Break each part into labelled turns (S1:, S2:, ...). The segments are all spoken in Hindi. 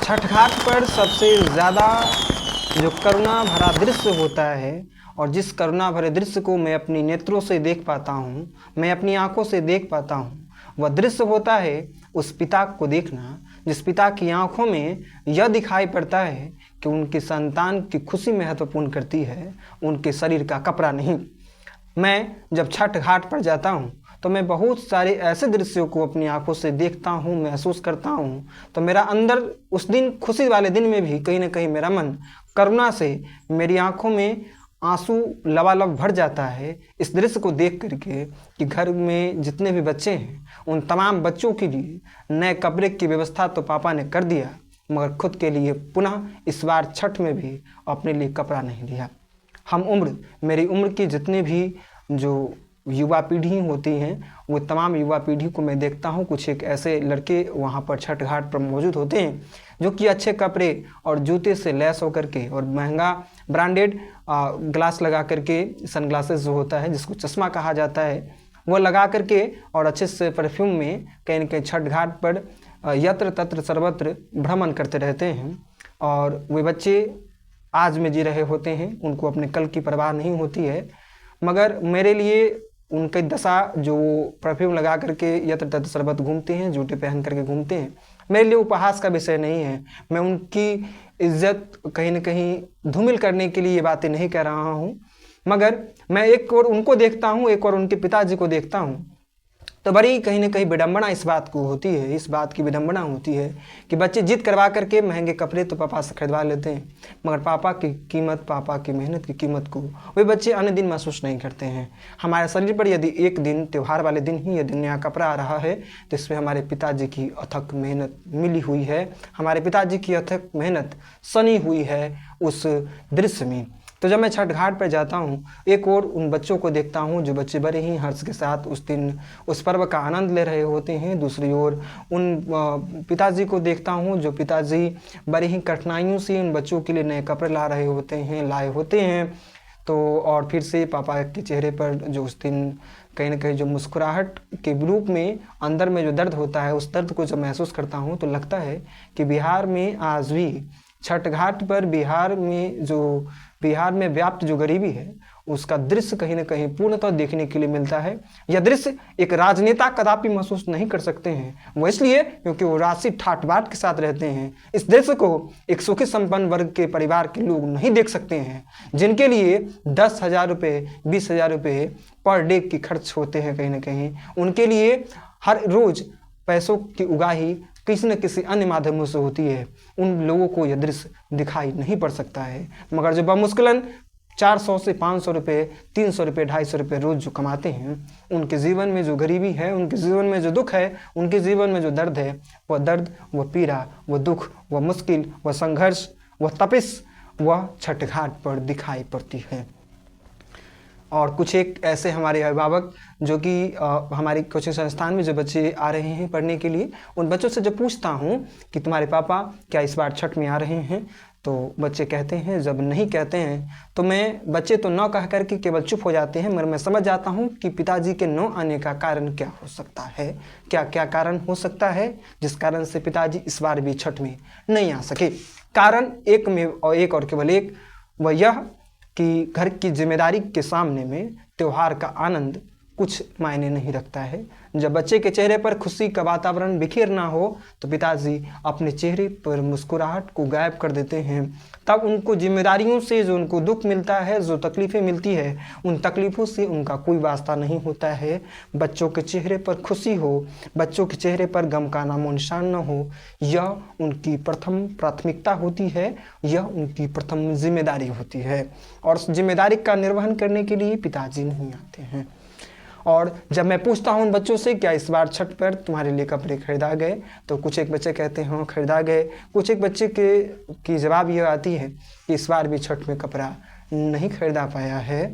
S1: छठ घाट पर सबसे ज़्यादा जो करुणा भरा दृश्य होता है और जिस करुणा भरे दृश्य को मैं अपनी नेत्रों से देख पाता हूँ, मैं अपनी आंखों से देख पाता हूँ, वह दृश्य होता है उस पिता को देखना जिस पिता की आंखों में यह दिखाई पड़ता है कि उनकी संतान की खुशी महत्वपूर्ण करती है, उनके शरीर का कपड़ा नहीं। मैं जब छठ घाट पर जाता हूँ तो मैं बहुत सारे ऐसे दृश्यों को अपनी आंखों से देखता हूँ, महसूस करता हूँ, तो मेरा अंदर उस दिन खुशी वाले दिन में भी कहीं ना कहीं मेरा मन करुणा से मेरी आंखों में आंसू लबालब भर जाता है इस दृश्य को देख करके कि घर में जितने भी बच्चे हैं उन तमाम बच्चों के लिए नए कपड़े की व्यवस्था तो पापा ने कर दिया, मगर खुद के लिए पुनः इस बार छठ में भी अपने लिए कपड़ा नहीं लिया। मेरी उम्र की जितने भी जो युवा पीढ़ी होती हैं वो तमाम युवा पीढ़ी को मैं देखता हूँ। कुछ एक ऐसे लड़के वहाँ पर छठ घाट पर मौजूद होते हैं जो कि अच्छे कपड़े और जूते से लैस होकर के और महंगा ब्रांडेड ग्लास लगा करके, सनग्लासेस जो होता है जिसको चश्मा कहा जाता है, वो लगा करके और अच्छे से परफ्यूम में कहीं न कहीं छठ घाट पर यत्र तत्र सर्वत्र भ्रमण करते रहते हैं। और वे बच्चे आज में जी रहे होते हैं, उनको अपने कल की परवाह नहीं होती है, मगर मेरे लिए उनकी दशा जो परफ्यूम लगा करके यत्र तत्र सर्वत घूमते हैं, जूते पहन करके घूमते हैं, मेरे लिए उपहास का विषय नहीं है। मैं उनकी इज्जत कहीं न कहीं धूमिल करने के लिए ये बातें नहीं कह रहा हूँ, मगर मैं एक और उनको देखता हूँ, एक और उनके पिताजी को देखता हूँ, तो बड़ी कहीं ना कहीं विडंबना इस बात की विडंबना होती है कि बच्चे जिद करवा करके महंगे कपड़े तो पापा से खरीदवा लेते हैं, मगर पापा की कीमत, पापा की मेहनत की कीमत को वे बच्चे अन्य दिन महसूस नहीं करते हैं। हमारे शरीर पर यदि एक दिन त्यौहार वाले दिन ही यदि नया कपड़ा आ रहा है तो इसमें हमारे पिताजी की अथक मेहनत मिली हुई है, हमारे पिताजी की अथक मेहनत सनी हुई है उस दृश्य में। तो जब मैं छठ घाट पर जाता हूँ, एक और उन बच्चों को देखता हूँ जो बच्चे बड़े ही हर्ष के साथ उस दिन उस पर्व का आनंद ले रहे होते हैं। दूसरी ओर उन पिताजी को देखता हूँ जो पिताजी बड़ी ही कठिनाइयों से उन बच्चों के लिए नए कपड़े लाए होते हैं। तो और फिर से पापा के चेहरे पर जो उस दिन कहीं ना कहीं जो मुस्कुराहट के रूप में अंदर में जो दर्द होता है, उस दर्द को जब महसूस करता हूँ तो लगता है कि बिहार में आज भी छठ घाट पर बिहार में व्याप्त जो गरीबी है उसका दृश्य कहीं ना कहीं पूर्णतः देखने के लिए मिलता है। यह दृश्य एक राजनेता कदापि महसूस नहीं कर सकते हैं, वो इसलिए क्योंकि वो राशि ठाट बाट के साथ रहते हैं। इस दृश्य को एक सुखी संपन्न वर्ग के परिवार के लोग नहीं देख सकते हैं, जिनके लिए 10,000 रुपये 20,000 रुपये पर डे की खर्च होते हैं। कहीं ना कहीं उनके लिए हर रोज पैसों की उगाही किसी न किसी अन्य माध्यमों से होती है। उन लोगों को यह दृश्य दिखाई नहीं पड़ सकता है, मगर जो बमुश्किलन 400 से 500 रुपये, 300 रुपये, 250 रुपये रोज जो कमाते हैं, उनके जीवन में जो गरीबी है, उनके जीवन में जो दुख है, उनके जीवन में जो दर्द है, वह दर्द, वह पीड़ा, वह दुख, वह मुश्किल, वह संघर्ष, वह तपिश, वह छठ घाट पर दिखाई पड़ती है। और कुछ एक ऐसे हमारे अभिभावक जो कि हमारी कोचिंग संस्थान में जो बच्चे आ रहे हैं पढ़ने के लिए, उन बच्चों से जब पूछता हूँ कि तुम्हारे पापा क्या इस बार छठ में आ रहे हैं, तो बच्चे कहते हैं, जब नहीं कहते हैं तो बच्चे तो न कह कर के केवल चुप हो जाते हैं, मगर मैं समझ जाता हूँ कि पिताजी के न आने का कारण क्या हो सकता है, क्या क्या कारण हो सकता है जिस कारण से पिताजी इस बार भी छठ में नहीं आ सके। कारण एक और केवल एक, वह यह कि घर की जिम्मेदारी के सामने में त्योहार का आनंद कुछ मायने नहीं रखता है। जब बच्चे के चेहरे पर खुशी का वातावरण बिखेर ना हो तो पिताजी अपने चेहरे पर मुस्कुराहट को गायब कर देते हैं। तब उनको जिम्मेदारियों से जो उनको दुख मिलता है, जो तकलीफ़ें मिलती है, उन तकलीफ़ों से उनका कोई वास्ता नहीं होता है। बच्चों के चेहरे पर खुशी हो, बच्चों के चेहरे पर गम का नामो निशान न हो, यह उनकी प्रथम प्राथमिकता होती है, यह उनकी प्रथम जिम्मेदारी होती है। और उस जिम्मेदारी का निर्वहन करने के लिए पिताजी नहीं आते हैं। और जब मैं पूछता हूँ उन बच्चों से क्या इस बार छठ पर तुम्हारे लिए कपड़े खरीदा गए, तो कुछ एक बच्चे कहते हैं हाँ खरीदा गए। कुछ एक बच्चे की जवाब ये आती है कि इस बार भी छठ में कपड़ा नहीं खरीदा पाया है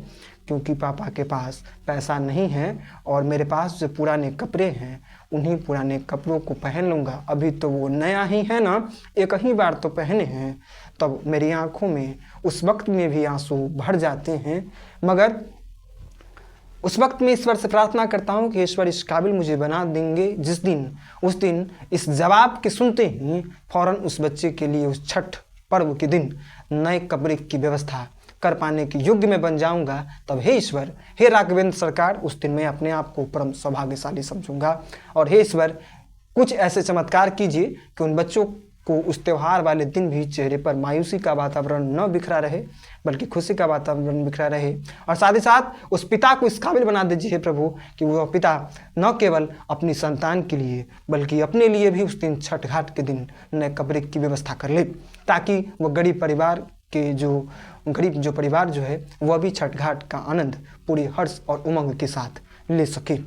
S1: क्योंकि पापा के पास पैसा नहीं है और मेरे पास जो पुराने कपड़े हैं उन्हीं पुराने कपड़ों को पहन लूँगा, अभी तो वो नया ही है ना, एक ही बार तो पहने हैं। तब मेरी आँखों में उस वक्त में भी आंसू भर जाते हैं, मगर उस वक्त मैं ईश्वर से प्रार्थना करता हूँ कि ईश्वर इस काबिल मुझे बना देंगे जिस दिन उस दिन इस जवाब के सुनते ही फौरन उस बच्चे के लिए उस छठ पर्व के दिन नए कपड़े की व्यवस्था कर पाने के योग्य में बन जाऊंगा। तब हे ईश्वर, हे राघवेंद्र सरकार, उस दिन मैं अपने आप को परम सौभाग्यशाली समझूंगा। और हे ईश्वर, कुछ ऐसे चमत्कार कीजिए कि उन बच्चों को उस त्यौहार वाले दिन भी चेहरे पर मायूसी का वातावरण न बिखरा रहे, बल्कि खुशी का वातावरण बिखरा रहे। और साथ ही साथ उस पिता को इस काबिल बना दीजिए प्रभु कि वह पिता न केवल अपनी संतान के लिए बल्कि अपने लिए भी उस दिन छठ घाट के दिन नए कपड़े की व्यवस्था कर ले, ताकि वह गरीब जो परिवार जो है वह भी छठ घाट का आनंद पूरी हर्ष और उमंग के साथ ले सके।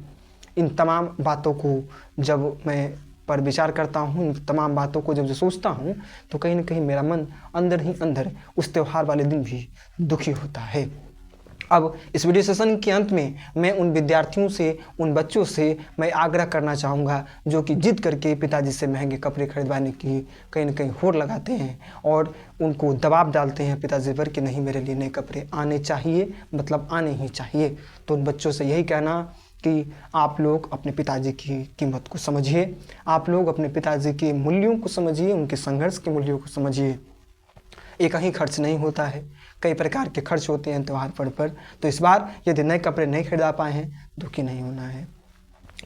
S1: इन तमाम बातों को जब मैं पर विचार करता हूँ, इन तमाम बातों को जब सोचता हूँ, तो कहीं ना कहीं मेरा मन अंदर ही अंदर उस त्यौहार वाले दिन भी दुखी होता है। अब इस वीडियो सेशन के अंत में मैं उन विद्यार्थियों से, उन बच्चों से मैं आग्रह करना चाहूँगा जो कि जिद करके पिताजी से महंगे कपड़े खरीदवाने की कहीं ना कहीं होड़ लगाते हैं और उनको दबाव डालते हैं पिताजी पर कि नहीं, मेरे लिए नए कपड़े आने चाहिए, मतलब आने ही चाहिए। तो उन बच्चों से यही कहना कि आप लोग अपने पिताजी की कीमत को समझिए, आप लोग अपने पिताजी के मूल्यों को समझिए, उनके संघर्ष के मूल्यों को समझिए। एक ही खर्च नहीं होता है, कई प्रकार के खर्च होते हैं त्यौहार पर। तो इस बार यदि नए कपड़े नहीं खरीदा पाए हैं, दुखी नहीं होना है।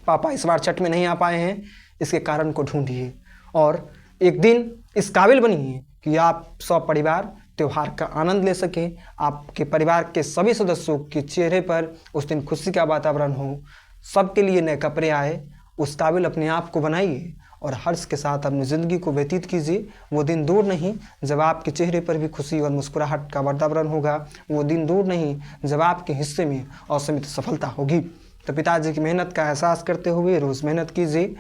S1: पापा इस बार छठ में नहीं आ पाए हैं, इसके कारण को ढूंढिए और एक दिन इस काबिल बनिए कि आप सब परिवार त्यौहार का आनंद ले सकें, आपके परिवार के सभी सदस्यों के चेहरे पर उस दिन खुशी का वातावरण हो, सबके लिए नए कपड़े आए। उस काबिल अपने आप को बनाइए और हर्ष के साथ अपनी ज़िंदगी को व्यतीत कीजिए। वो दिन दूर नहीं जब आपके चेहरे पर भी खुशी और मुस्कुराहट का वातावरण होगा। वो दिन दूर नहीं जब आपके हिस्से में असीमित सफलता होगी। तो पिताजी की मेहनत का एहसास करते हुए रोज़ मेहनत कीजिए।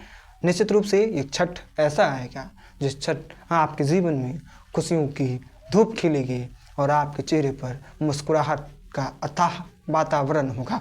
S1: निश्चित रूप से एक छठ ऐसा आएगा जिस छठ आपके जीवन में खुशियों की धूप खिलेगी और आपके चेहरे पर मुस्कुराहट का अथाह वातावरण होगा।